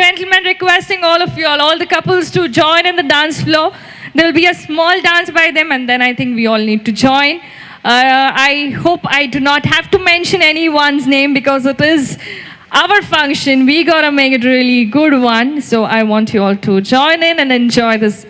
Gentlemen, requesting all the couples to join in the dance floor. There will be a small dance by them, and then I think we all need to join. I hope I do not have to mention anyone's name because it is our function. We gotta make it really good one. So I want you all to join in and enjoy this.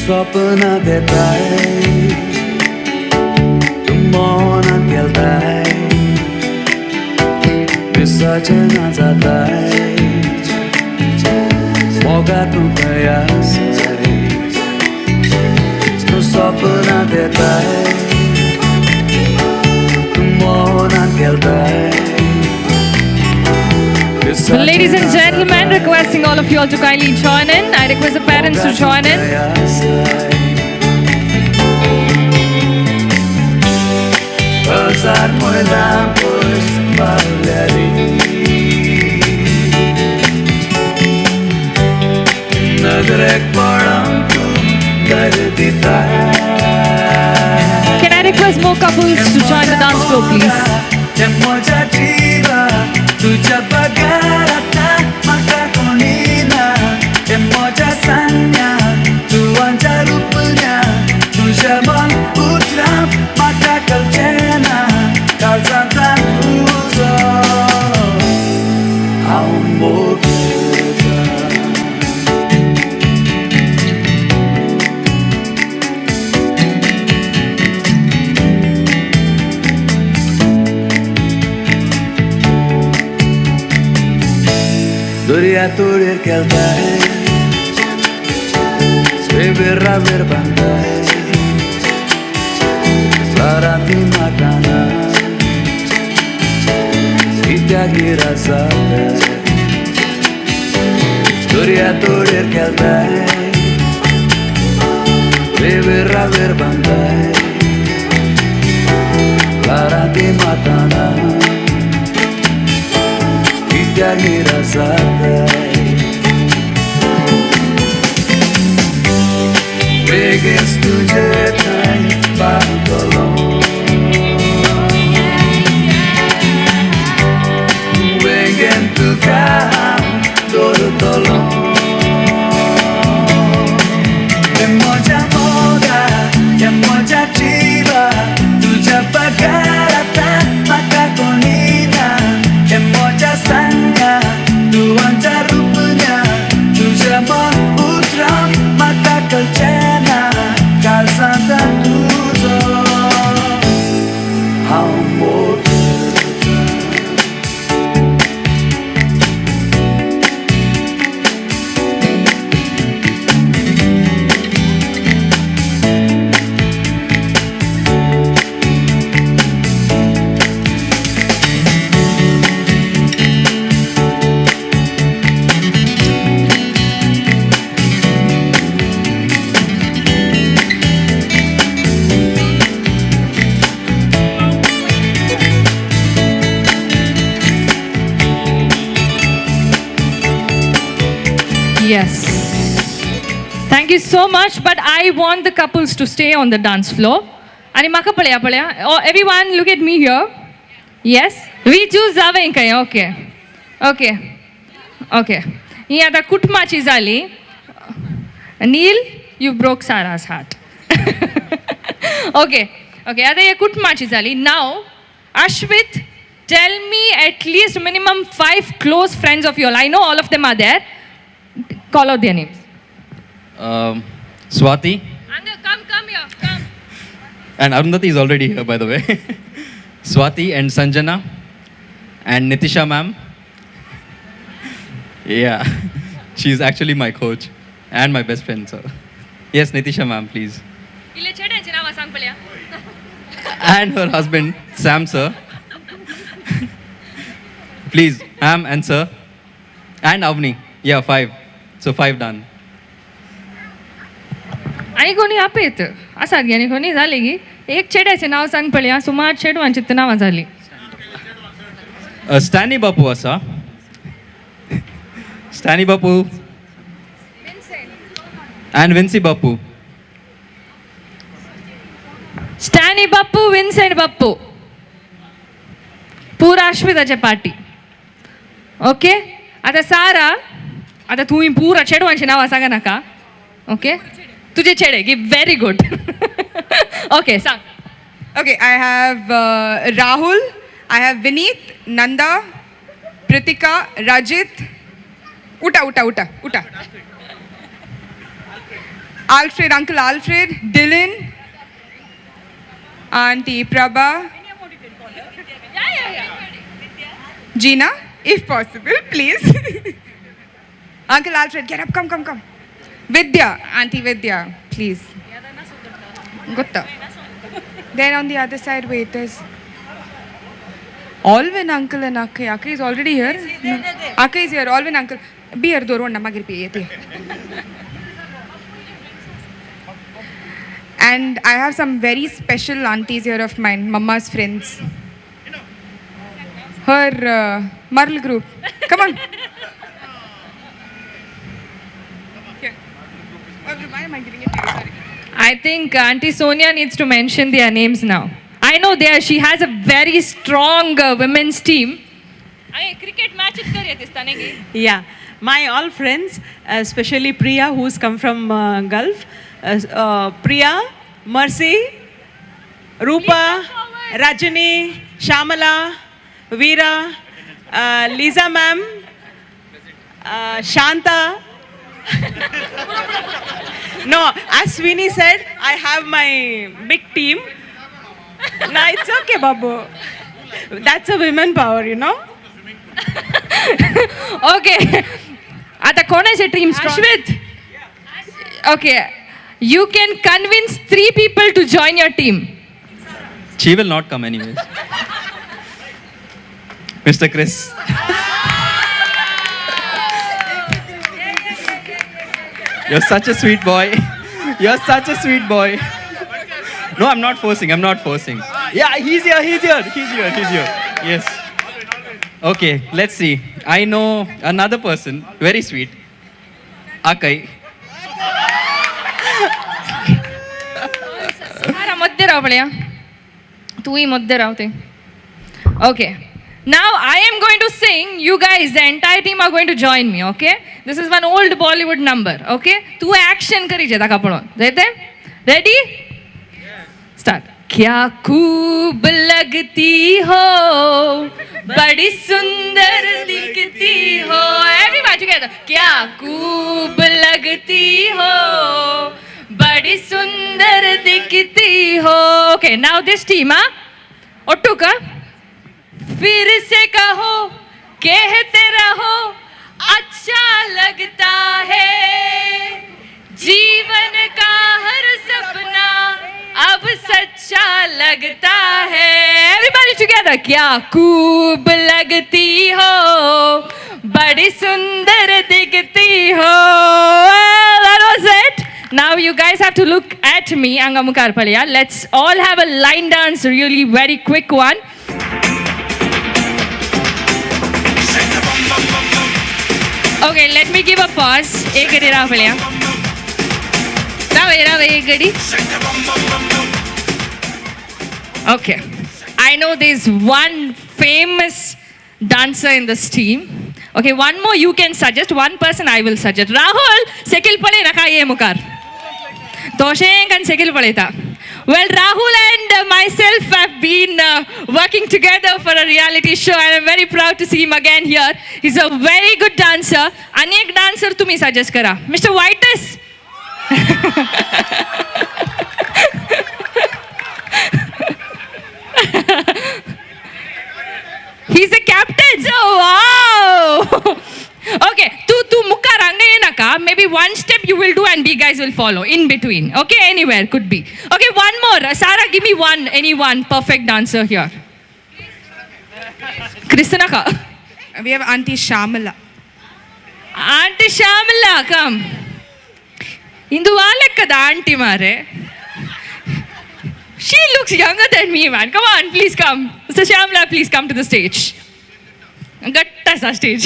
स्वप्न देता है तुम मौन खेलता है विसर्जन जाता है मौका तू प्रयास तू स्वप्न देता है तुम मौन खेलता है. Ladies and gentlemen, requesting all of you all to kindly join in. I request the parents to join in. Can I request more couples to join the dance floor, please? तुझ्या बघाराता म्हाका कोणी ना हे म्हज्या सान्या तुवांच्या रुपण्या तुझ्या मन उतरा म्हाका कळचें ना काळजांतल्यान तुजो हांव मोग Doriya todir kelta hai Svevera verbanda hai Sarati matana Vidya gira sata Doriya todir kelta hai Svevera verbanda hai Sarati matana gira satai Vegas tujhe thai pagalo Vegan tu kam dortolo Emoja moda emoja chiva tuja pagarata maka konina emoja sanga tuanja rupanya tuja mon utra maka kalchena kalsanta tuzo how Yes. Thank you so much. But I want the couples to stay on the dance floor. Ani maka palya. Oh, everyone, look at me here. Yes. We choose Zava Inkaya. Okay. Yeah, the kutmachi zali. Neil, you broke Sarah's heart. Okay. Ada kutmachi zali. Now, Ashwit, tell me at least minimum 5 close friends of yours. I know all of them are there. Call out their names. Swati. Come here. Come. And Arundhati is already here, by the way. Swati and Sanjana. And Nitisha ma'am. Yeah. She's actually my coach. And my best friend, so. Yes, Nitisha ma'am, please. And her husband, Sam sir. Please, ma'am and sir. And Avni. Yeah, 5. So 5 done. आणि कोणी आपत असा आणि कोणी झाले की एक चेड्याचे नाव सांग पळया सुमार चेडवांची नावां झाली Stanley Bapu asa. Stani Bapu. And Vinci Bapu. Stani Bappu, Vincent Bappu. पूरा अश्विताचे पार्टी ओके आता सारा आता तुम्ही पूरा चेडवांची नांवां सांगा नाका ओके तुझे चेडे की व्हेरी गुड ओके सांग Okay, I have Rahul, I have Vineet, Nanda, Pritika, Rajit, Uta. Alfred, Uncle Alfred, Dylan, Auntie Prabha, Gina, if possible, please. Uncle Alfred, get up, come. Vidya, Auntie Vidya, please. Gutta. Then on the other side, wait, there's Alvin uncle and Akka. Akka is already here. No. Akka is here. Alvin uncle. Be here, Doro. And I have some very special aunties here of mine, Mama's friends. Her Marl group. Come on. Here. Why am I giving it to you? Sorry. I think Auntie Sonia needs to mention their names now. I know she has a very strong women's team. Cricket match Yeah, my all friends, especially Priya, who's come from Gulf. Priya, Mercy, Rupa, Rajani, Shamala, Veera, Lisa ma'am, Shanta. No, as Sweeney said, I have my big team. No, it's okay, Babu. That's a women power, you know. Okay. आता कोणाचे team Ashwit? Okay. You can convince 3 people to join your team. She will not come anyways. Mr. Chris. You're such a sweet boy. You're such a sweet boy. No, I'm not forcing. Yeah, he's here. Yes. Okay, let's see. I know another person, very sweet. Akai. सारा मध्य राव पड़या तू ही मध्य राव ते okay now I am going to sing you guys the entire team are going to join me okay this is one old Bollywood number okay तू action करी जे ताका पळो देते ready start क्या खूब लगती हो बड़ी सुंदर दिखती हो everybody together क्या खूब लगती हो बड़ी सुंदर दिखती हो okay now this team Ottu का फिर से कहो कहते रहो अच्छा लगता है जीवन का हर सपना अब सच्चा लगता है everybody together क्या खूब लगती हो बड़ी सुंदर दिखती हो that was it now you guys have to look at me Angamukar Palya let's all have a line dance really very quick one okay let me give a pause ek gadi ra Palya rave ek gadi okay I know there's one famous dancer in this team okay one more you can suggest one person I will suggest Rahul sekil pale raka ye mukar doshen kan sekil paleta well Rahul and myself have been working together for a reality show and I'm very proud to see him again here he's a very good dancer anek dancer tumi suggest kara Mr. Whitus he's the captain so wow okay tu mukka ranga enaka maybe one step you will do and you guys will follow in between okay anywhere could be okay one more Sarah give me one perfect dancer here Krishnaka We have Auntie Shamala. come indu valakada auntie mare she looks younger than me man come on please come Mr. Shamala please come to the stage gatta sa stage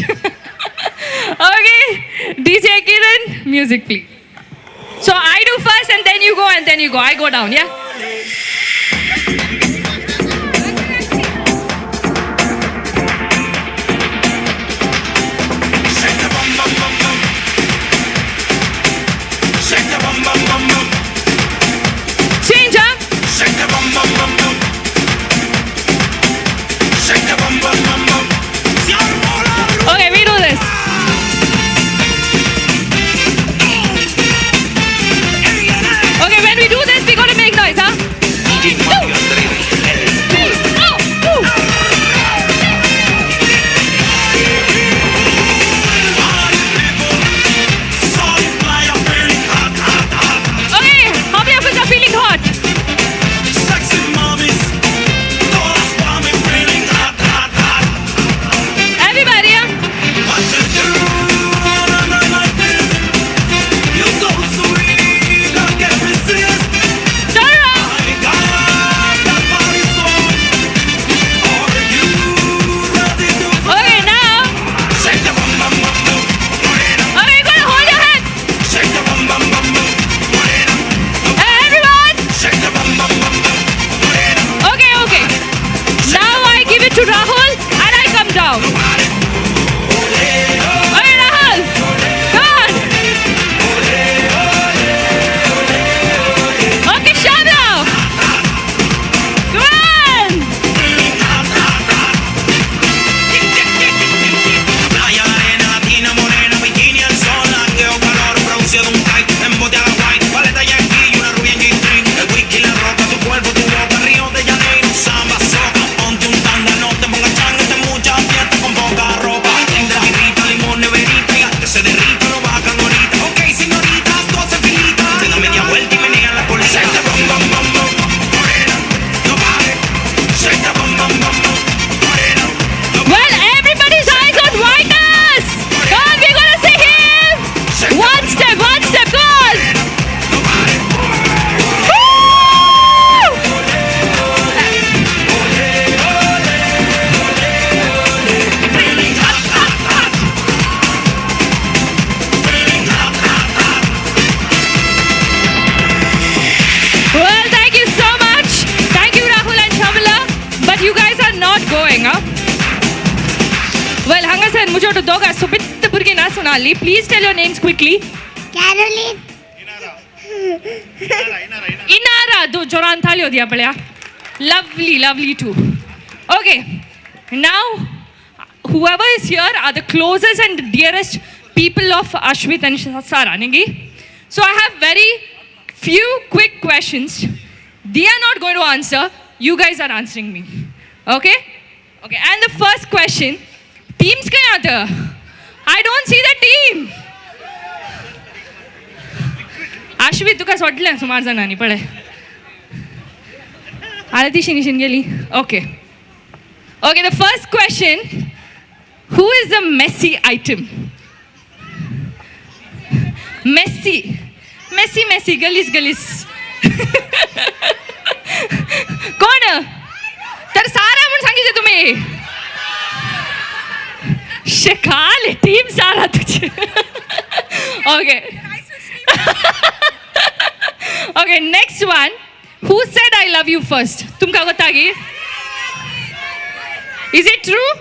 Okay, DJ Kiran, music please. So I do first and then you go and then you go. I go down, yeah? Shake the bum bum bum bum. Shake the bum bum bum bum. Change up. Shake the bum bum bum bum. Shake the bum bum bum bum. Okay, we do this. Okay, when we do this, we gotta make noise, huh? Okay, how many of us are feeling hot? Sexy mommies, todas pa' mí feeling hot, hot, hot. Everybody, yeah? What you do on a night like this? You're so sweet, I can't resist. Turn around. I got that body song. Are you ready to Okay, now. shake the bum bum bum bum? Okay, you gotta hold your hand. Shake the bum bum bum bum. Hey, everyone. Shake the bum bum bum bum. Okay, okay. Now I give it to Rahul and I come down. Okay, Rahul. Come on. Okay, Shabra. Come on. Playa, arena, latina, morena, bikini, el sol, langueo, calor, producido un kite, embote a la white, paleta yankee y una rubia en G-string, el whisky, la ropa, tu cuerpo, tu boca, Río de Janeiro, samba, soca, ponte un tanga, no te pongas changa, esta es mucha fiesta con poca ropa, entre birrita, limón, neverita, y hasta que se derrita, lo bajan ahorita, ok, señoritas, 12 filitas, se da media vuelta y menean la colita, shake the bum bum bum bum, morena, no pare, shake the bum bum bum bum, morena, no Well, everybody's eyes on whiteness. Come on, we're gonna see him. One step, go on. Woo! Well, thank you so much. Thank you, Rahul and Shamala. But you guys are not going, huh? Well, Hangasan, मुझे तो दोगा सुबित बुर्गे ना Sunali. Please tell your names quickly. Caroline. Inara, do Joran Thalio dia palya. Lovely, lovely too. Okay, now whoever is here are the closest and dearest people of Ashwit and Sara, Ningi. So I have very few quick questions. They are not going to answer. You guys are answering me. Okay? Okay, and the first question, teams kaya tha? I don't see the team. Ashwit, तुका सोडलें सुमार जाणांनी पळय. आरती शिंगेशन गेली. Okay. Okay, the first question, who is the messy item? Messy. Messy, messy, गलीस गलीस. कोण? तर सारा म्हणून सांगितलं तुम्ही. शिकाल टीम सारा तुझे. Okay. Okay, next one. Who said I love you first? तुमका गोतागी? Is it true?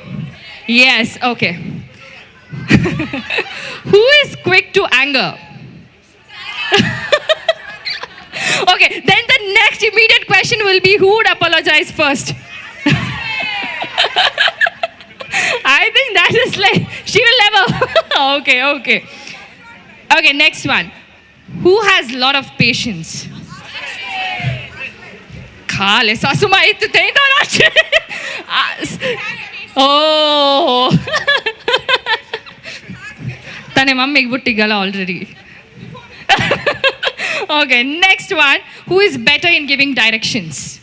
Yes, okay. Who is quick to anger? Okay, then the next immediate question will be who would apologize first? I think that is like, she will never. Okay, okay. Okay, next one. Who has a lot of patience? Khale, sasuma ittu tenta nache. Oh. Tane mammiಗೆ buttigala already. Okay, next one. Who is better in giving directions?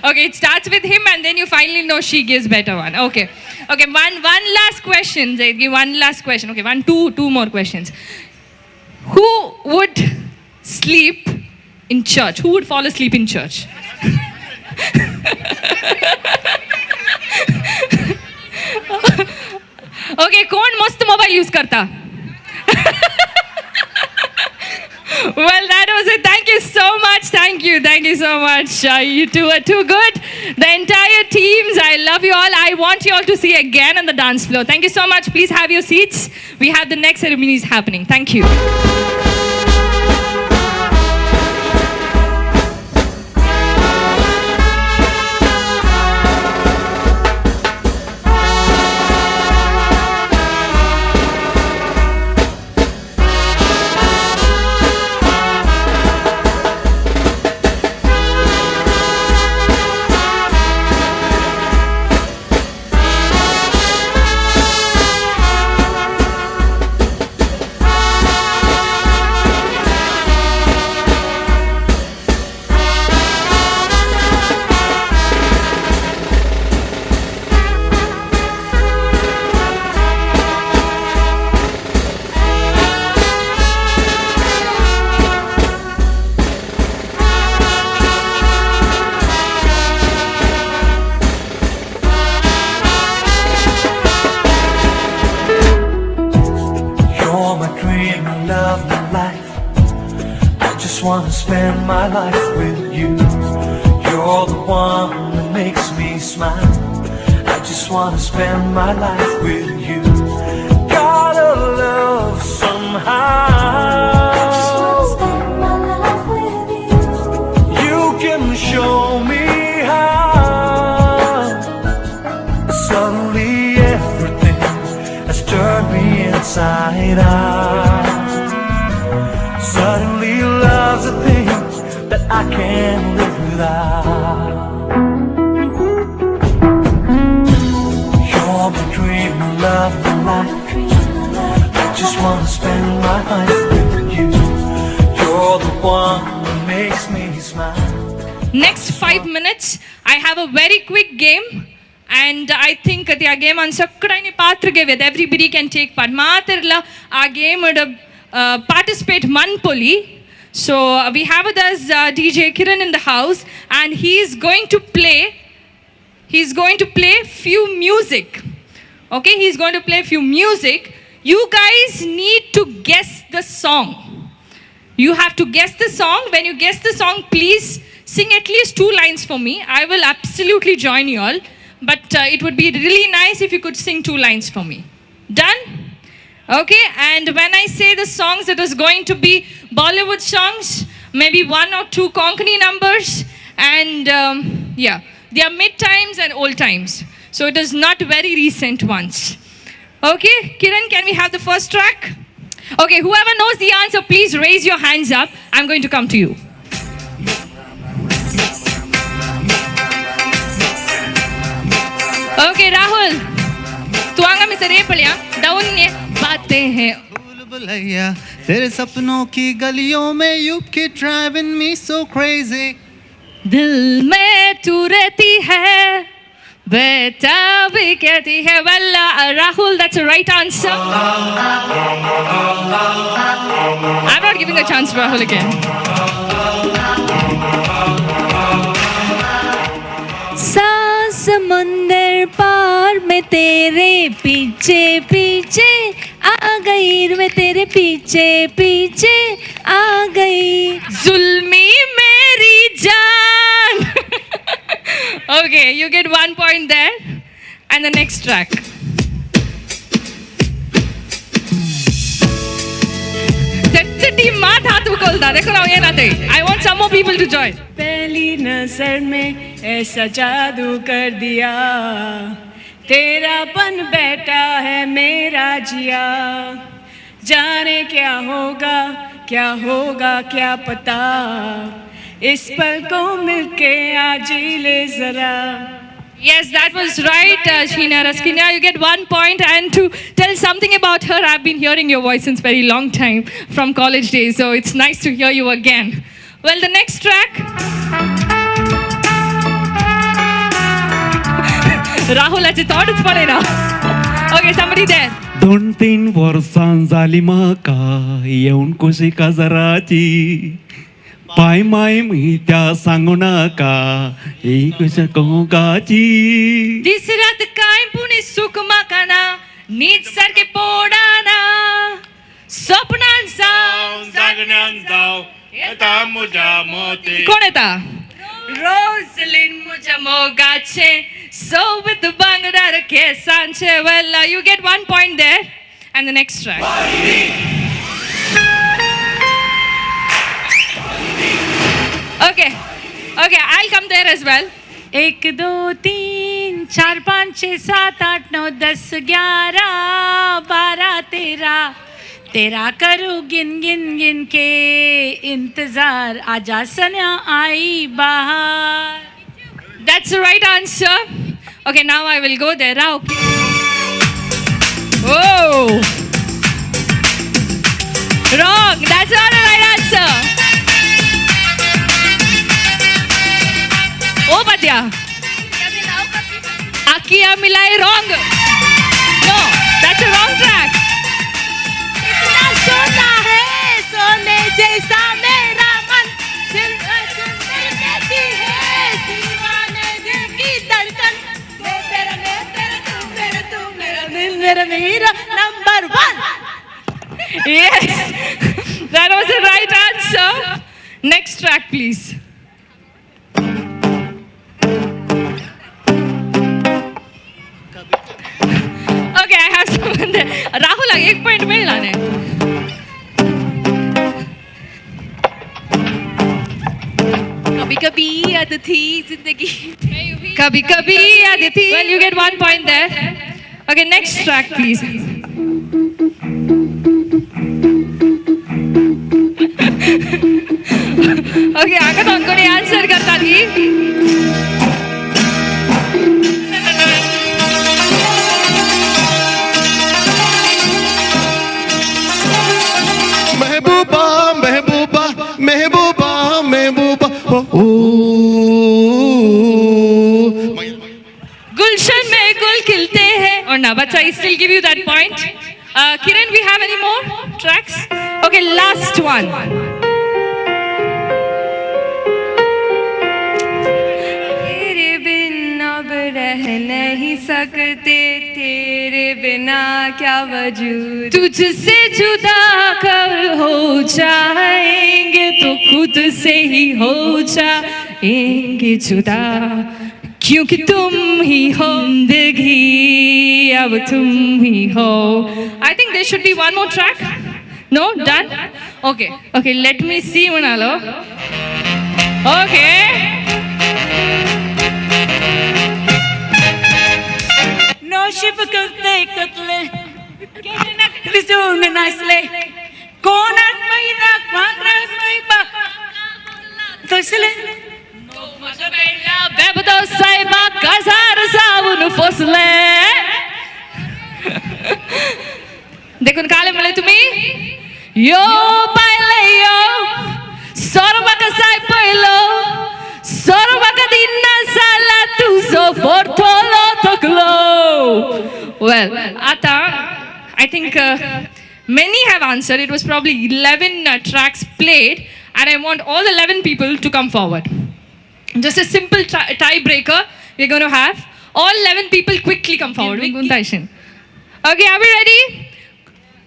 Okay, it starts with him and then you finally know she gives better one. Okay. Okay, one last question. Zaid, one last question. Okay, two more questions. Who would sleep in church? Who would fall asleep in church? Okay, कौन मस्त mobile use करता? Well, that was it. Thank you so much. Thank you so much. You two are too good. The entire teams, I love you all. I want you all to see again on the dance floor. Thank you so much. Please have your seats. We have the next ceremonies happening. Thank you. Wanna spend my life with you. You're the one that makes me smile. I just wanna spend my life with you. Gotta love somehow. I just wanna spend my life with you. You can show me how. Suddenly everything has turned me inside out. Suddenly love's a thing that I can't live without. You're my dream, my love, my life. I just wanna spend my life with you. You're the one that makes me smile. Next 5 minutes, I have a very quick game. And I think the game on Sakkadaini Patrage with everybody can take part. Maatirla, our game would participate Manpoli. So we have with us DJ Kiran in the house, and he's going to play few music. Okay, he's going to play few music. You guys need to guess the song. You have to guess the song. When you guess the song, please sing at least 2 lines for me. I will absolutely join you all. But it would be really nice if you could sing 2 lines for me. Done? Okay, and when I say the songs, it is going to be Bollywood songs, maybe 1 or 2 Konkani numbers, and yeah, they are mid times and old times. So it is not very recent ones. Okay, Kiran, can we have the first track? Okay, whoever knows the answer, please raise your hands up. I'm going to come to you. Okay, Rahul. तू आंगा में से रे पड़िया down ने बातें हैं भूल भुलैया तेरे सपनों की गलियों में you keep driving me so crazy. दिल में तू रहती है बेटा भी कहती है. Well, Rahul, that's a right answer. I'm not giving a chance to Rahul again. समुंदर पार में तेरे पीछे पीछे आ गई, मैं तेरे पीछे पीछे आ गई जुल्मी मेरी जान. Okay, you get 1 point there. And the next track. I want some more people to join. पहली नजर में ऐसा जादू कर दिया, तेरापन बैठा है मेरा जिया. जाने क्या होगा क्या पता, इस पल को मिलके आज ले जरा. Yes, that was right, Sheena Raskinya. You get 1 point. And to tell something about her, I've been hearing your voice since very long time from college days. So it's nice to hear you again. Well, the next track. राहुलाचे तोंडच पळेना. Okay, somebody there. 2-3 वर्सां झाली म्हाका येवन कशी काजराची पाय my मी त्या सांगू नाका ही कशा कोंकाची. दिसरात काय पुणे सुख म्हाका ना नीट सारखे पोडाना स्वप्नान जाव जागण्यान जाव येता म्हज्या मते. कोण येता? रोजलिन म्हज्या मोगाचे सोबत बांगडार केसांचे. Well, you get 1 point there. And the next track. Okay, I'll come there as well. 1 2 3 4 5 6 7 8 9 10 11 12 13 तेरा करूँ गिन गिन गिन के इंतजार आजा सन्या आई बाहर. That's the right answer. Okay, now I will go there. Okay. Oh, wrong. That's not the right answer. Oh, Padya. Akiya Milai, wrong. No, that's a wrong track. इतना सोना है सोने जैसा मेरा मन दिल सुंदर कहती है दीवाने दिल की धड़कन मैं तेरा तू मेरा दिल मेरा मेरा number 1. Yes, that was the right answer. Next track, please. Okay, I have someone there. Rahul, 1 point मिळला नाही. कभी कभी अतिथि जिंदगी Kabhi kabhi Aditi. Well, you get 1 point there. Okay, next track, please. Okay, आका तो कोणी आन्सर करतात की महबूबा महबूबा महबूबा महबूबा ओ गुलशन में गुल खिलते हैं और ना बच्चा I still give you that point. Kiran, we have any more tracks? Okay, last one. तेरे बिन अब रह नहीं सकते तेरे बिना क्या वजूद तुझसे जुदा कब हो जाएंगे तो खुद से ही हो जाएंगे जुदा क्योंकि तुम ही हो जिंदगी अब तुम ही हो. I think there should be one more track. No, done. Okay, let me see Manalo. Okay. No ship करते कतले किसुन नसले कोणात महिना क्वांट्रास महिबा तसले बेबदो साहेबा कजार जाऊन फसले. देखून काले म्हळे तुम्ही यो पाहिले यो सर्वाक जाय पयलो सर्वाक दिना साला तुझो फोर्थोलो थकलो. Well, आता I think many have answered. It was probably 11 tracks played and I want all 11 people to come forward. Just a simple tiebreaker we're going to have. All 11 people quickly come forward. Okay, are we ready?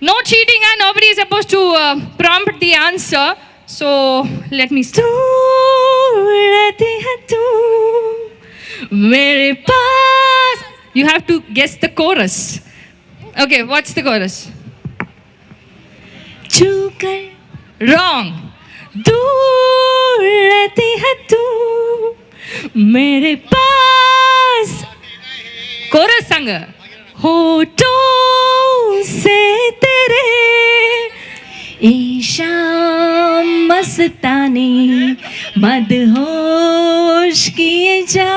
No cheating and nobody is supposed to prompt the answer. So let me start. You have to guess the chorus. Okay, what's the chorus? Wrong. दूर रहती है तू मेरे पास. Coarse संग होठों से तेरे ईशाम मस्तानी मदहोश किए जा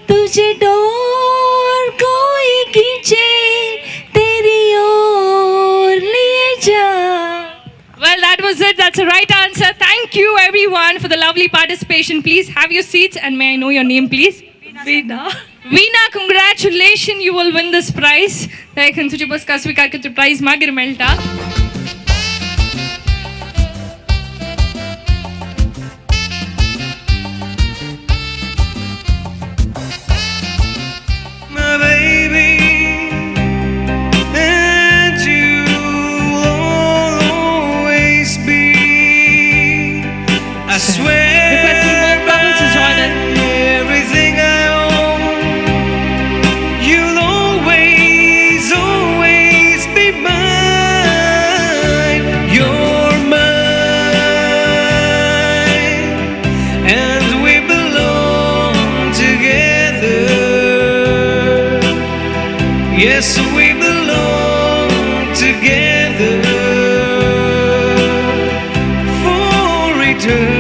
तुझे डोर कोई खींचे तेरी ओर लिए जा. Well, that was it. That's the right answer. Thank you, everyone, for the lovely participation. Please have your seats and may I know your name, please? Veena. Veena, congratulations, you will win this prize. देखन तुझे पुरस्कार स्वीकार करते prize मागीर मेळटा. My baby, and you'll always be. I swear. Requesting more couples to join in. Everything I own, you'll always, always be mine. You're mine, and we belong together. Yes, we belong together for eternity.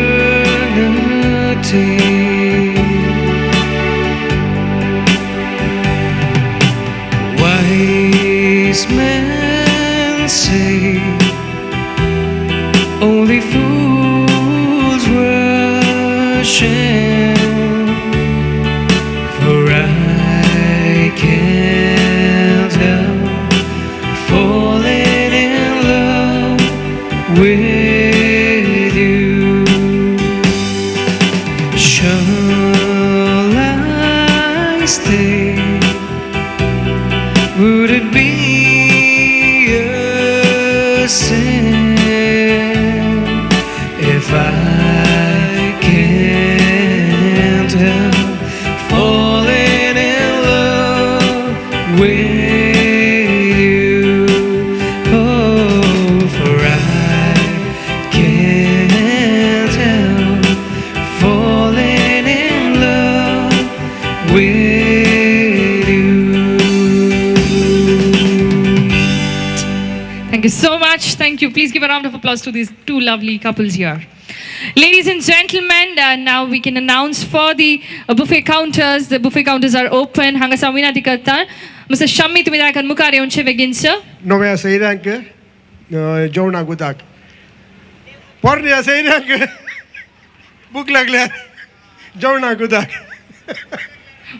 Wise men say only fools rush in, for I can't help falling in love with you. Shall I stay? Would it be a sin if I can't help falling in love with you? Oh, for I can't help falling in love with you. Thank you so much. Thank you. Please give a round of applause to these two lovely couples here. Ladies and gentlemen, now we can announce for the buffet counters. The buffet counters are open. Hangasa winati karta. Mr. Shammi, तुम्ही दाखल मुखार येऊन बेगिनचं. Novea Seirank, Jonah Gudak. Pornia Seirank, book lagla, Jonah Gudak.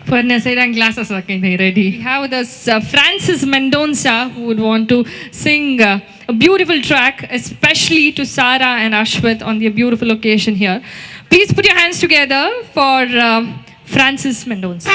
Pernasairan glasses are ready. We have this Francis Mendonça who would want to sing a beautiful track, especially to Sarah and Ashwat on their beautiful occasion here. Please put your hands together for Francis Mendonça.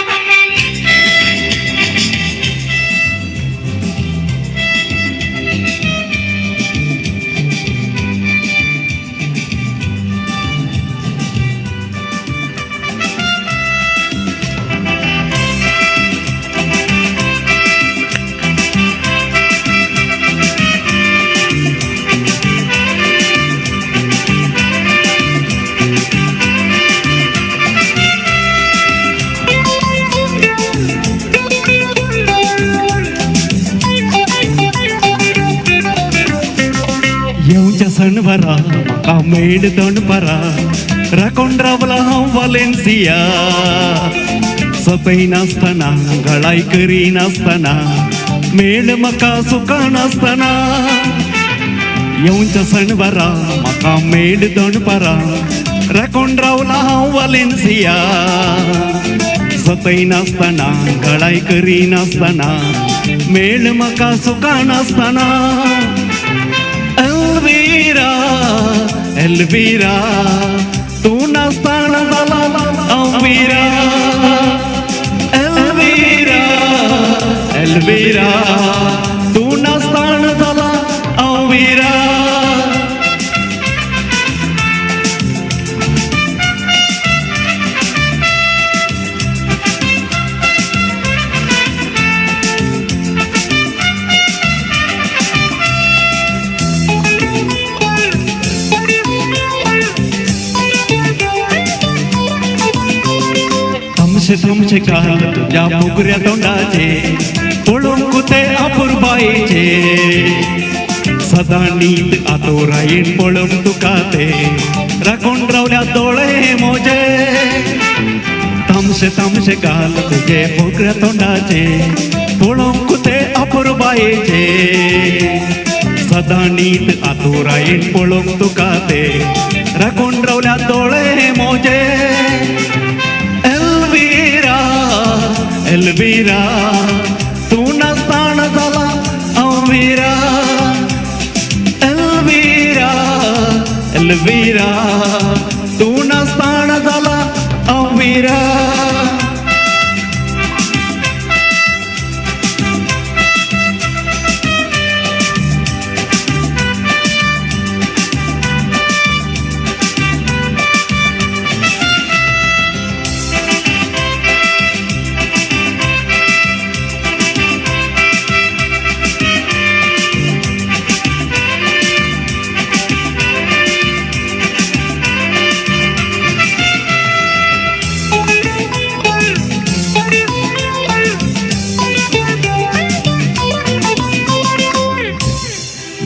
येऊच्या सणवारा म्हाका made दणपारा राखून रावला हांव Valencia सपय नासतना गळाय करी नासतना मेळ म्हाका सुका नासतना येऊच्या सणवारा म्हाका मेड दणपारा राखून रावला हांव वालेन्सिया सपय नासतना गळाय करी नासतना मेळ म्हाका सुका नासतना Elvira, Elvira, tu nasana zala, Elvira, Elvira, Elvira, tu nasana zala, Elvira. थमशे काल तुझ्या फुगऱ्या तोंडाचे पळून कुते अपुरबाईचे सदा नीत आतोरायीन पळून तुका ते राखून रावल्या दोळे मोजे थमशे काल तुझे फुगऱ्या तोंडाचे पळून कुते अपुरबाईचे सदा नीत आतोरायीन पळून तुका ते राखून रावल्या दोळे मोजे Elvira, तू नसताना झाला अवीरा. Elvira, Elvira, तू नसताना झाला अवीरा.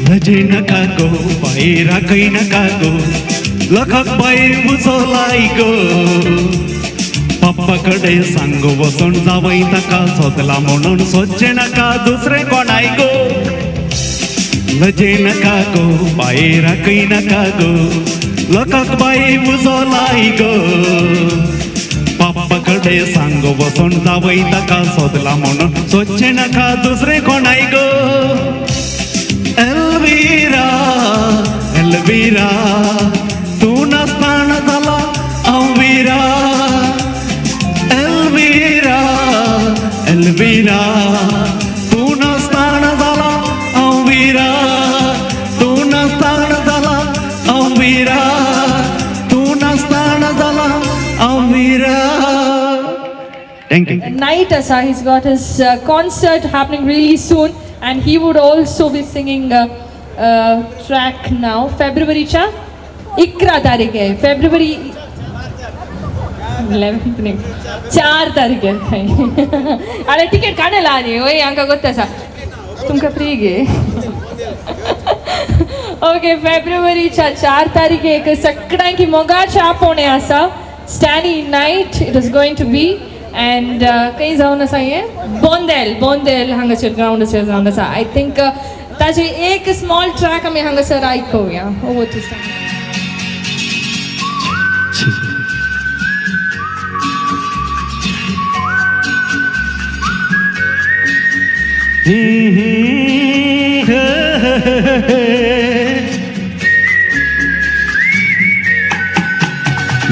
भजे नका गो बाहेर काही नका गो लखक बाई बुजवलाई गो पप्पाकडे सांग वचून जावई ताका सोदला म्हणून सोदचे नका दुसरे कोणाय गो. भजे नका गो बाहेर काही नका गो लखक बाई बुजवलाई गो पप्पाकडे सांग वचून जावई ताका सोदला म्हणून सोदचे नका दुसरे कोणाय गो. Elvira, Elvira, तू नसताना झाला अवीरा. Elvira, Elvira, तू नसताना झाला अवीरा. तू नसताना झाला अवीरा. तू नसताना झाला Avira. Thank you. Night Asa, he's got his concert happening really soon, and he would also be singing a track now. February चा 11 तारीख है. February 11th नहीं 4 तारीख है. अरे टिकेट काढे लानी होय अंका गोत्तासा तुमका फ्री गे. ओके फेब्रुवारी चा 4 तारीख एक सगळ्यांकी मोगाच्या पोणे आसा. Stany night it is going to be. And काही जाऊन असा आहे बोंदेल हांगासर ग्राउंडाचेर जाऊन असा. आय थिंक ताजी एक स्मॉल ट्रॅक आमी हांगासर आयकुया. ओवर टू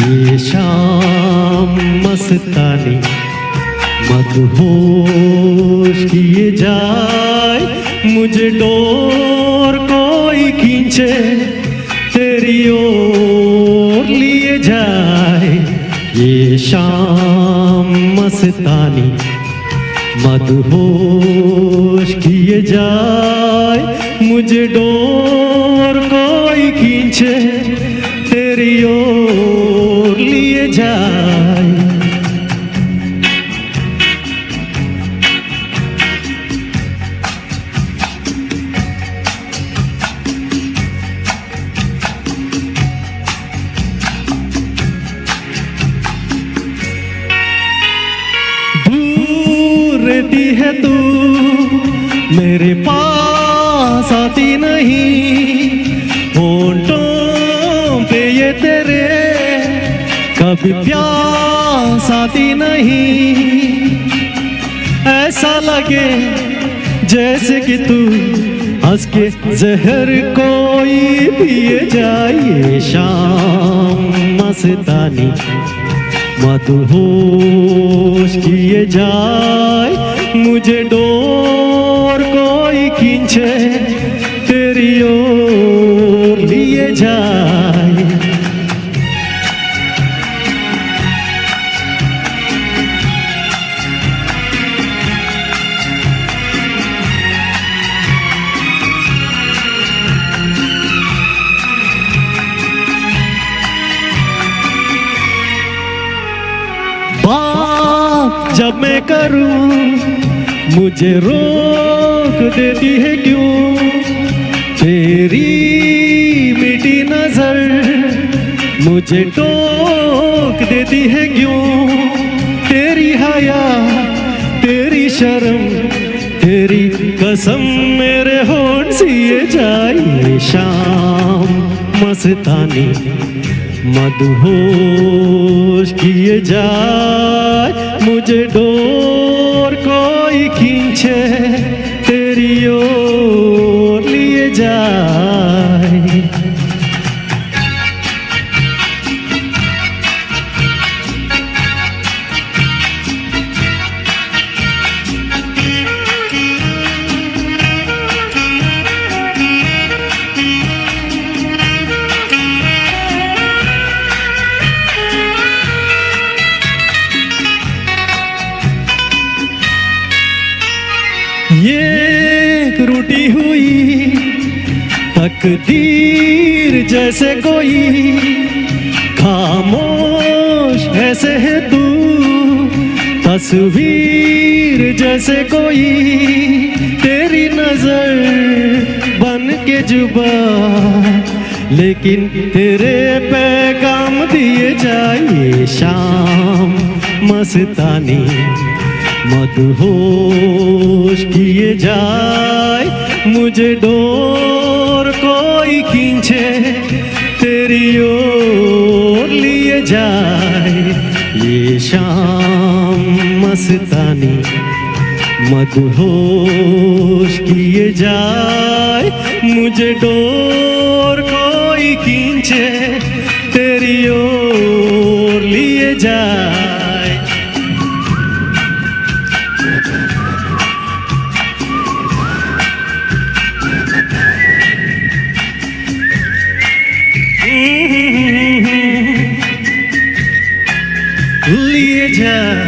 ये शाम मस्तानी मदहोश किए जाए मुझे डोर कोई खींचे तेरी ओर लिए जाए. ये शाम मस्तानी मदहोश किए जाए मुझे डोर कोई खींचे तेरी ओर लिए जाए. दूर रहती है तू मेरे पास आती नहीं. होंठों पे ये तेरे कभी प्यास आती नहीं. ऐसा लगे जैसे कि तू हंस के जहर कोई पिए जाए. शाम मस्तानी मदहोश किए जाए मुझे डोर कोई खींचे तेरी ओर लिए जाए. बात जब मैं करूं मुझे रोक देती है क्यों. तेरी मीठी नजर मुझे टोक देती है क्यों. तेरी हया तेरी शर्म तेरी कसम मेरे होठ सिए जाए. शाम मस्तानी मदहोश किए जाए मुझे डोर कोई खींचे तेरी ओर लिए जाए। ये एक रूठी हुई तकदीर जैसे कोई, खामोश ऐसे है तू तस्वीर जैसे कोई, तेरी नजर बन के जुबा लेकिन तेरे पैगाम दिए जाए। शाम मस्तानी मदहोश किए जाए, मुझे डोर कोई खींचे तेरी ओर लिए जाए। ये शाम मस्तानी मदहोश किए जाए, मुझे डोर कोई खींचे तेरी ओर लिए जाए। लिए जाए।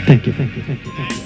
Thank you, thank you, thank you, thank you.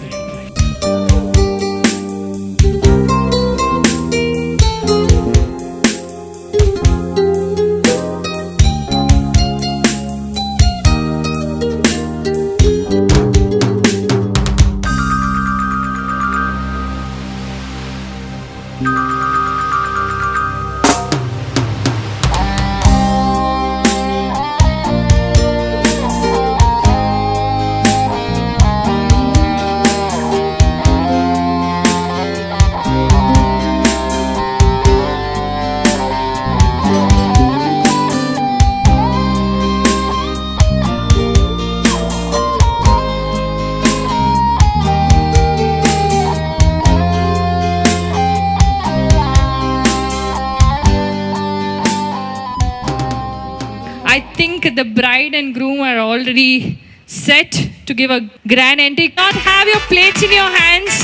I think the bride and groom are already set to give a grand entry. Not have your plates in your hands,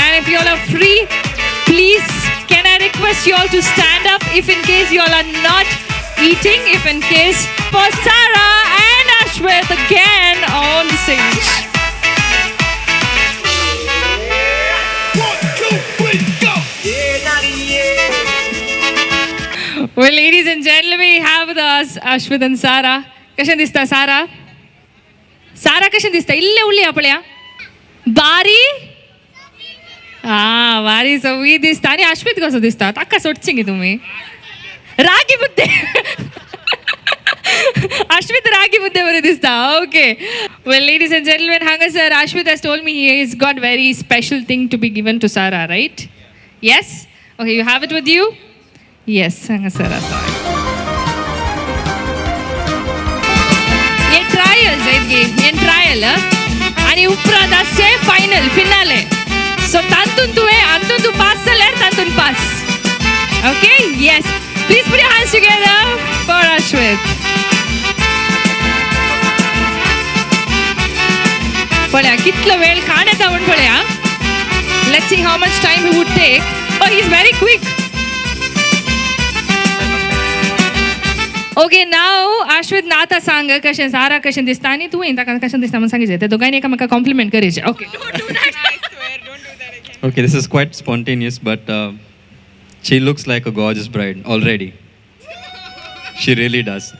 and if you all are free, please can I request you all to stand up if in case you all are not eating, if in case for Sarah and Ashwith again on the stage. Well, ladies and gentlemen, we have with us Ashwith and Sarah. कशें दिसता सारा? सारा कशें दिसता? इल्ले उरली आपल्या? बारी? बारी सवी दिसता. आणि अश्वित कसो दिसता? ताका सोडची गे तुम्ही. रागी बुद्धे. Ashwith रागी बुद्धे बरे दिसता. Okay. Well, ladies and gentlemen, Hanga sir, Ashwith has told me he has got very special thing to be given to Sarah, right? Yes? Okay, you have it with you? Yes, Hanga sir. हे trials आहेत गे, हे trial आणि उपरांत आसचे final finale. सो तांतून तुवें हातून तूं पास जाल्यार तांतून pass. Okay? Yes. Please put your hands together for Ashwith. पळया कितलो वेळ खाण येता म्हण पळया. Let's see how much time he would take. Oh, he is very quick. Okay, नाव Ashwith नाता सांग कशें सारा कशें दिसता आनी तुवें ताका कशें दिसता म्हणून सांगिचें. ते दोगांयनी एकामेका कॉम्प्लिमेंट करीचें. Okay. Okay, this is quite spontaneous, but she looks like a gorgeous bride already. She really does.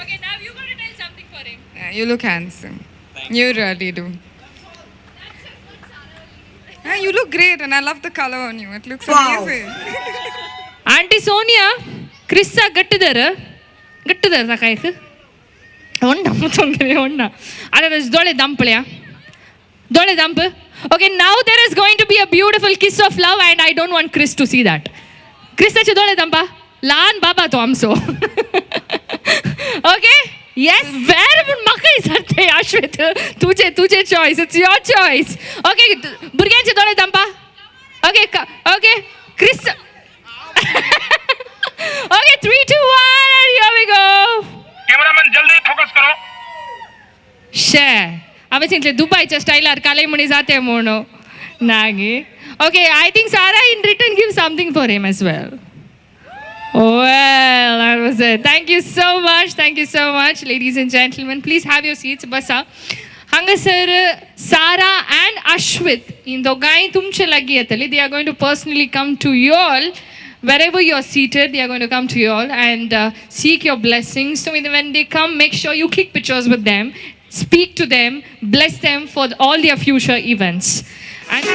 Okay, now you got to tell something for him. Yeah, you look handsome. You really do. Yeah, you look great, and I love the color on you. It looks amazing. Aunty Sonia क्रिस्सा गट्टदर ताका एक Honda मुतोंगे Honda. अरे दोळे दंपळ्या दोळे दंप. Okay, now there is going to be a beautiful kiss of love, and I don't want Chris to see that. Chris, doळे Dampa लहान बाबा तो आमचो. Okay? Yes, where would Makai Sarte, Ashwit? Tuje choice. It's your choice. Okay, Burgenchi Dole Dampa. Okay, okay. Chris. Okay, 3, 2, 1, and here we go. Cameraman जल्दी focus करो. Share. अब चिंतले दुबईच्या स्टाईलर काले मुनी जाते म्हणून Nagi. Okay, I think Sarah in return gives something for him as well. Well, that was it. Thank you so much. Thank you so much, ladies and gentlemen. Please have your seats. Basa. Hanga sir, Sarah and Ashwit in dogai tumche lagi atali. They are going to personally come to you all. Wherever you are seated, they are going to come to you all and seek your blessings. So when they come, make sure you click pictures with them, speak to them, bless them for all their future events. And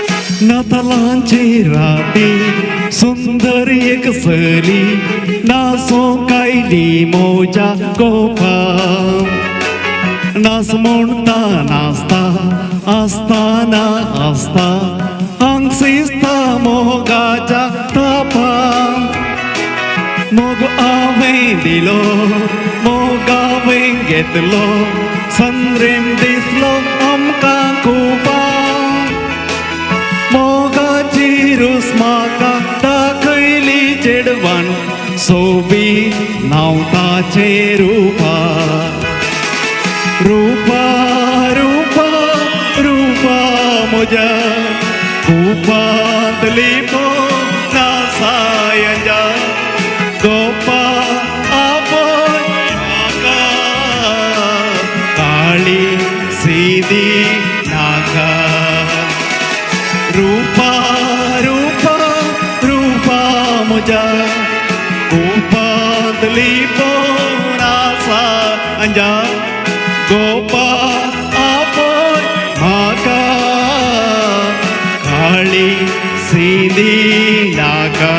नातालांची राती सुंदर एक सली नासो कायली मोजा गोपा नास म्हणता नाचता आसताना आसता हांग शिस्ता मोगाच्या तापा मोग हांवें दिलो मोग हांवें घेतलो संद्रेम दिसलो आमकां खूबा मोगाची रूस म्हाका दाखयली चेडवान सोबी नावताचे रूपा रूपा रूपा रूपा म्हज्या खूपांतली नासायजा गोपा आपोय म्हाका काळी सीदी नाका रूपा रूपा रूपा म्हज्या खूपांतली नासायजा गोपा आपोय म्हाका काळी सीदी नाका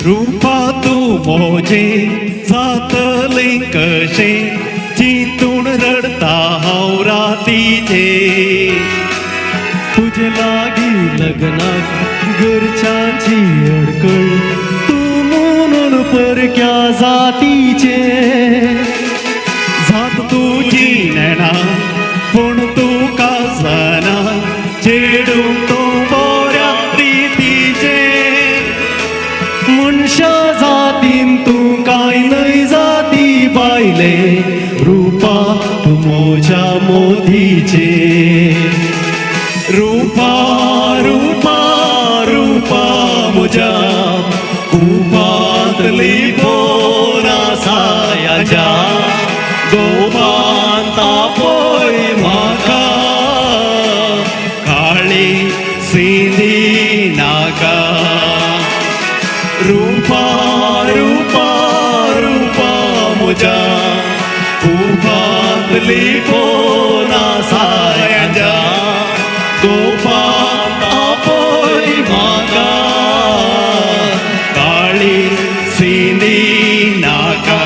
रूपा तू मोजे जातले कशे चिंतून रडता हांव रातीचे तुजे लागी लग्नाक घरच्यांची अडकळ तू म्हणून परक्या जातीचे जात तुजी नेणा पूण तुका जाना चेडूं तो बऱ्या रितीचे मनशा जातीन तूं कांय न्हय जाती बायले रूपा तूं मोज्या मोदीचे रूपा रूपा रूपा म्हज्या खूपांतली नासायजा गोपांत आपोय म्हाका काळी सीदी नाका रूपा रूपा रूपा म्हज्या खूपांतली नासायजा गोपांत आपोय म्हाका काळी सीदी नाका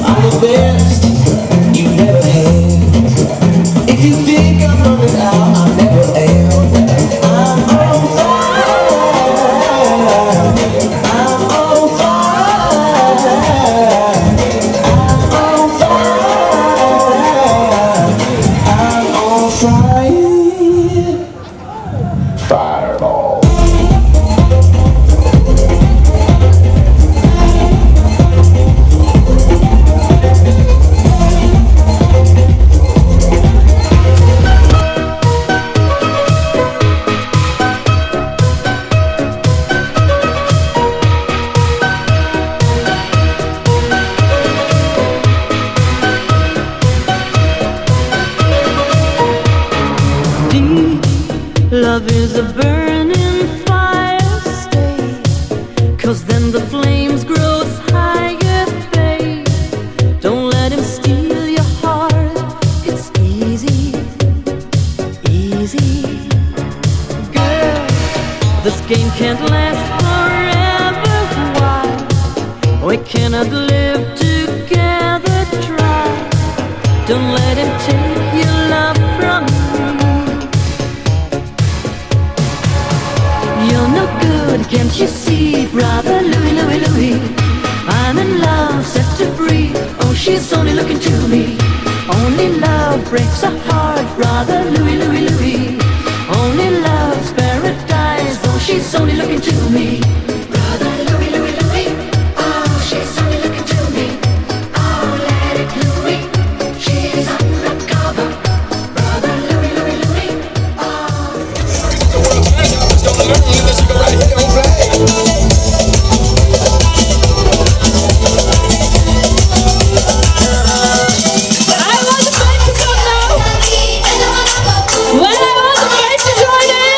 I'm the best you ever had. If you think I'm running out, I never am. I'm on fire. I'm on fire. I'm on fire. I'm on fire. Fireball. Love is a burning fire, stay, 'cause game can't last forever. Why? We cannot live together. Try. Don't let him take your love from you. You're no good, can't you see, brother Louie, Louie, Louie? I'm in love, set to free. Oh, she's only looking to me. Only love breaks a heart, brother Louie, Louie, Louie. Only love's paradise. Oh, she's only looking to me. Brother Louie, Louie, Louie. Oh, she's only looking to me. Oh, let it Louie. She's undercover. Brother Louie, Louie, Louie. When I was afraid to join in.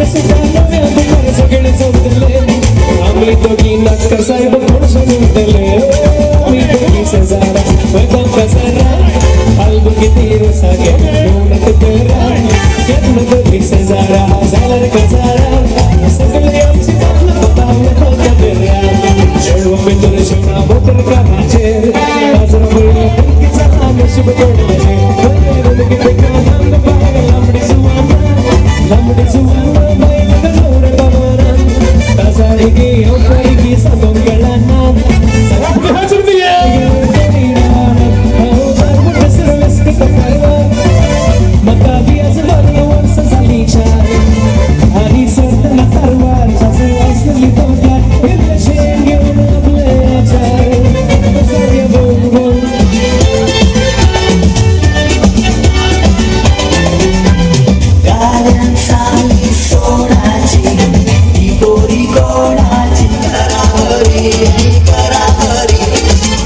सगळे सोडले आम्ही दोघी नाचका साहेब कोण सोडले आम्ही दोघी सजारा बदम कसारा अलगू किती रोसागे रोनक तेरा केतन दोघी सजारा हजार कसारा सगळे आमची जान बतावलं होत्या बेरा जेव मित्र शिवना बोटर का नाचेर बाजार बोलले पंकीचा नशीब तोडले रोनक देखा नांद बाहेर लांबडी सुवाना Sarigi, oparigi, sabong galana. Sarap ko hajur diye. Aho service ke takarwa. Makabi azman once salicha. Ani sort na tarwar, sase asli toka. Ille shenge ona ble achar. Sarya bol bol. Galan sali sonachi. Ipori konachi karahari karahari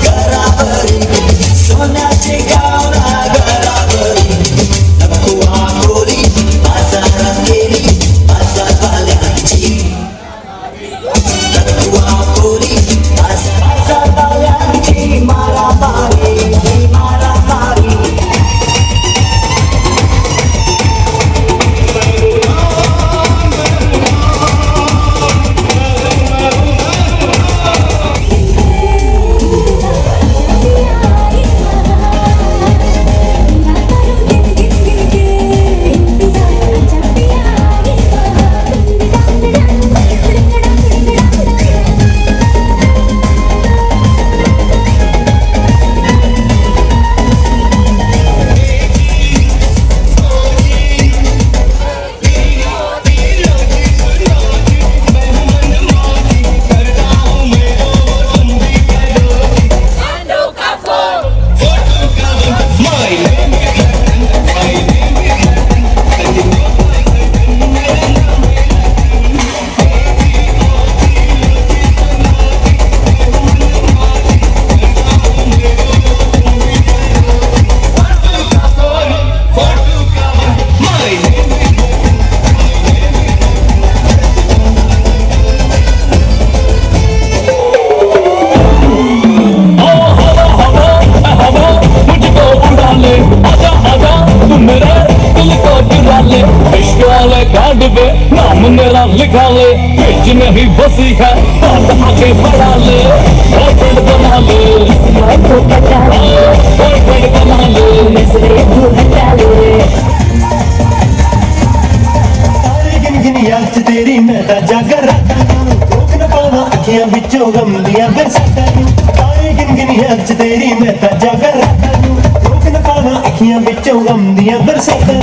karahari sonachi gauna karahari nakku aakori pasara keri pasar valyanchi nakku aakori pasar valyanchi mara mari नाम मेरा लिखा ले page नहीं बसी है बात आगे बढ़ा ले बॉयफ्रेंड बना ले बॉयफ्रेंड बना ले तारे गिन गिन याद तेरी मैं ता जागर रोक न पावा अखियां विचों गम दियां बरसातां तारे गिन गिन याद तेरी मैं ता जागर रोक न पावा अखियां विचों गम दियां बरसातां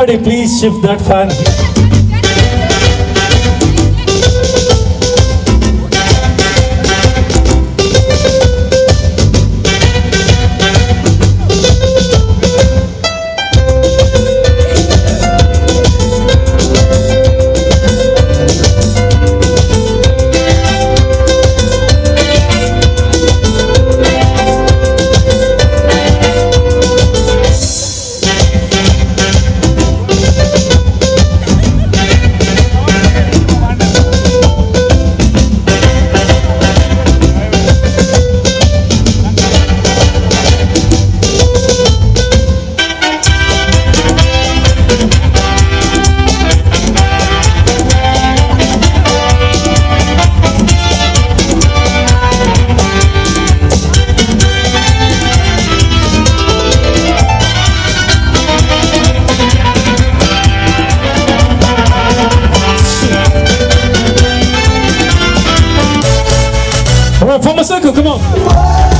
Somebody please shift that fan. Alright, form a circle, come on.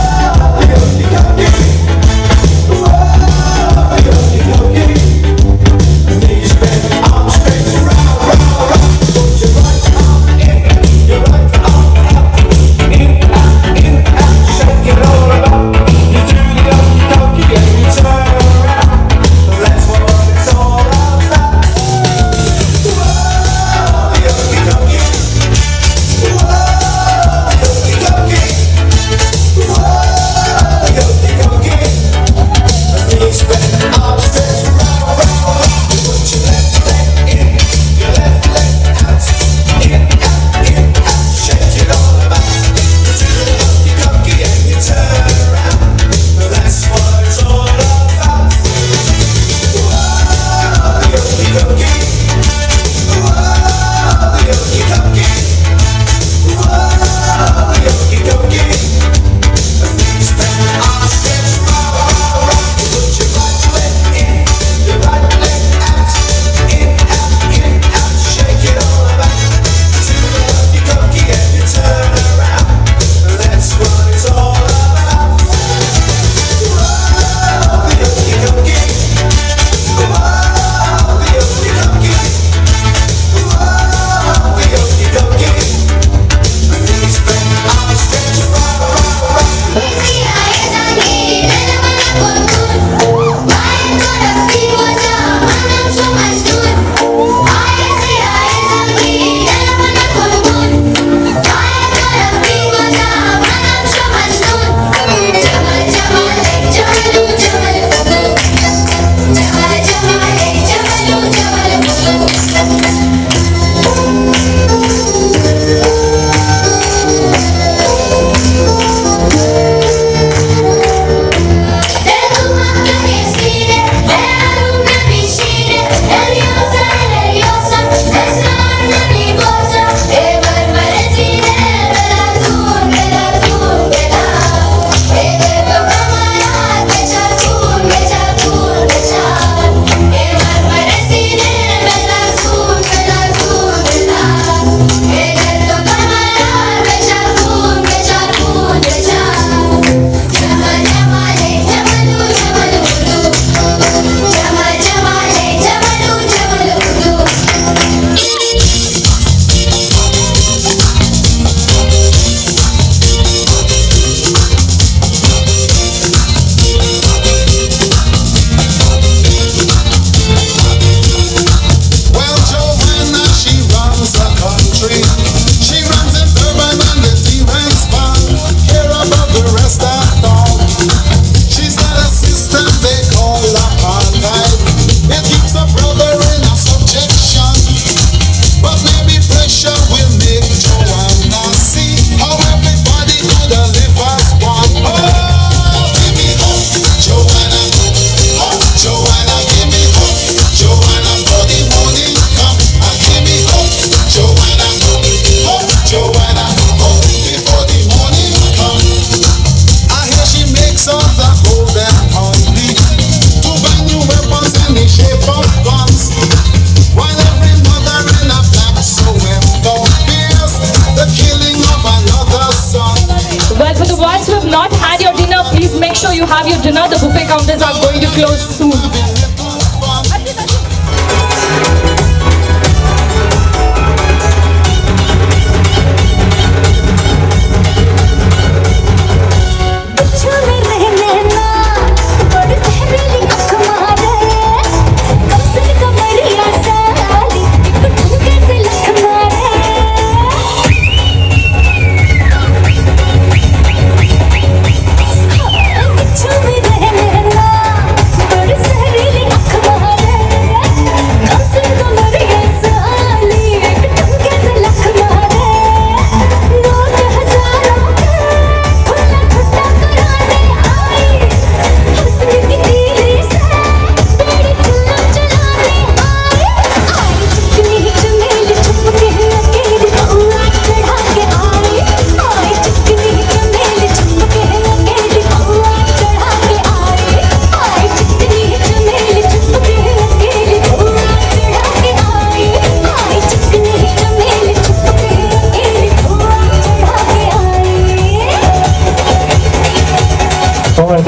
you have your dinner. The buffet counters are going to close soon.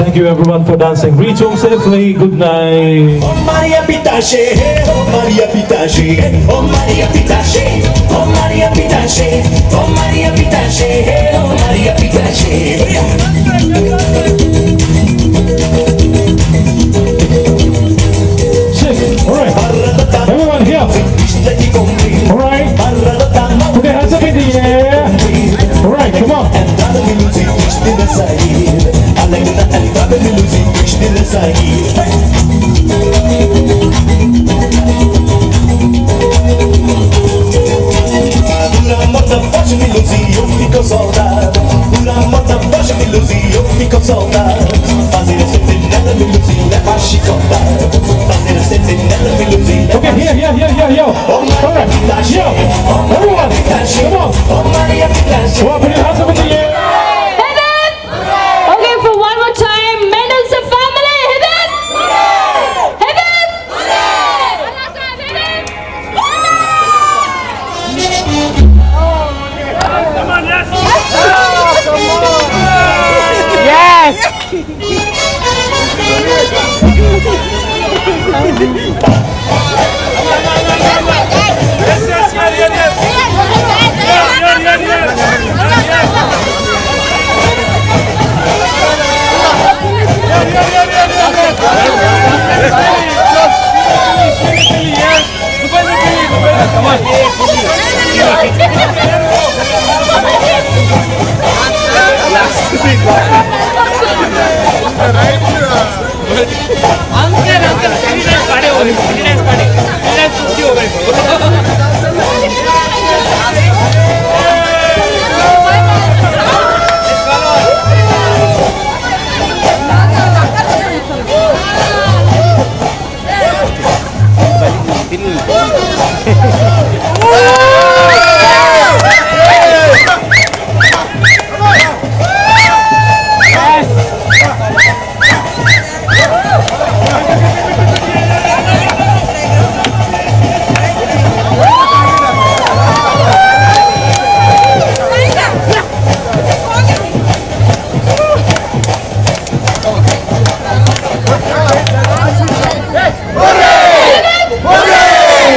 Thank you everyone for dancing. Reach home safely. Good night. Oh Maria Pitache, oh Maria Pitache, oh Maria Pitache, oh Maria Pitache, oh Maria Pitache, oh Maria Pitache. Alright, everyone here. Alright, put your hands up in the air. Alright, come on. Una moda faccia mi lusi, io fico soldato. Una moda faccia mi lusi, io fico soldato. Fazere sentinella mi lusi, le fasci contare. Fazere sentinella mi lusi, le Okay, here. Alright, yo. Everyone, come on. Oh Maria Pitache. Come on, put your hands up in the air. Okay, for one more time, Mendelssohn family, hit it! Hit it!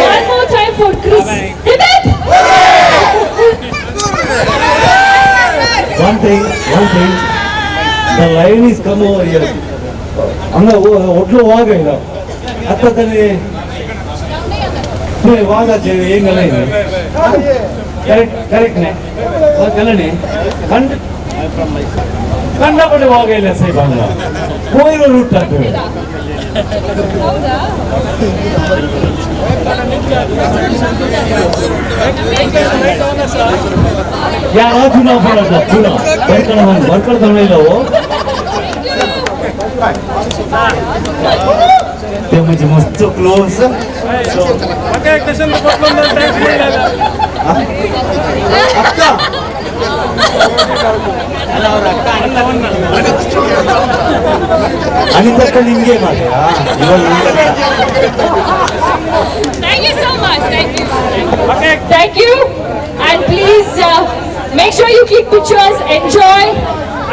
One more time for Chris. Hit it! One thing. The line is come over here. ಹಂಗ ಒಟ್ಲು ವಾಗ ಇಲ್ಲ ಹತ್ತ ತಲೆ ವಾಗ ಹೆಂಗಲ್ಲ ಇದೆ ಕರೆಕ್ಟ್ನೇ ಕಲ್ಲಣೆ ಕಂಡಪಟ್ಟೆ ವಾಗ ಇಲ್ಲ ಸೈಬ್ ಹಂಗ ಹೋಗಿರೋ root ಆಗ್ತದೆ ಯಾರೋ ಚುನಾವ್ ಪಡೋದು ಬರ್ಕೊಂಡು ತಗೊಂಡ ಇಲ್ಲವು ते म्हणजे मस्त क्लोज आणि तक निंगे माझ्या Thank you so much. Thank you. And please make sure you click pictures, enjoy.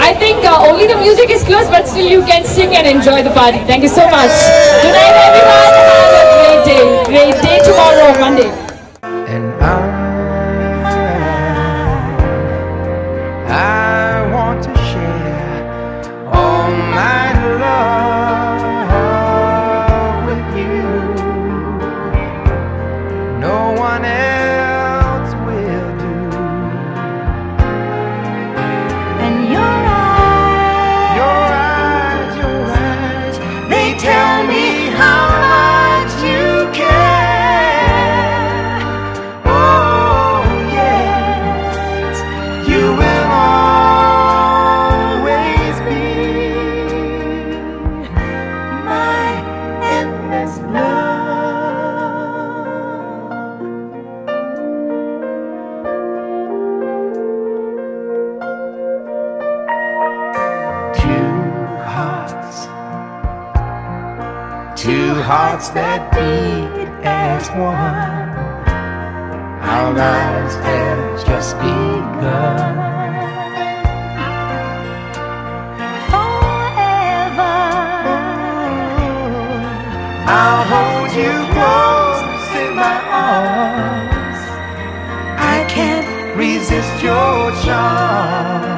I think only the music is closed, but still you can sing and enjoy the party. Thank you so much. Good night, everyone. Have a great day. Great day tomorrow, Monday. And I want to share all my love with you. No one else will do. And your eyes, they tell me how much you care. Oh yes, you will always be my endless love. Two hearts that beat as one. Our lives have just begun. Forever I'll hold you close in my arms. I can't resist your charm.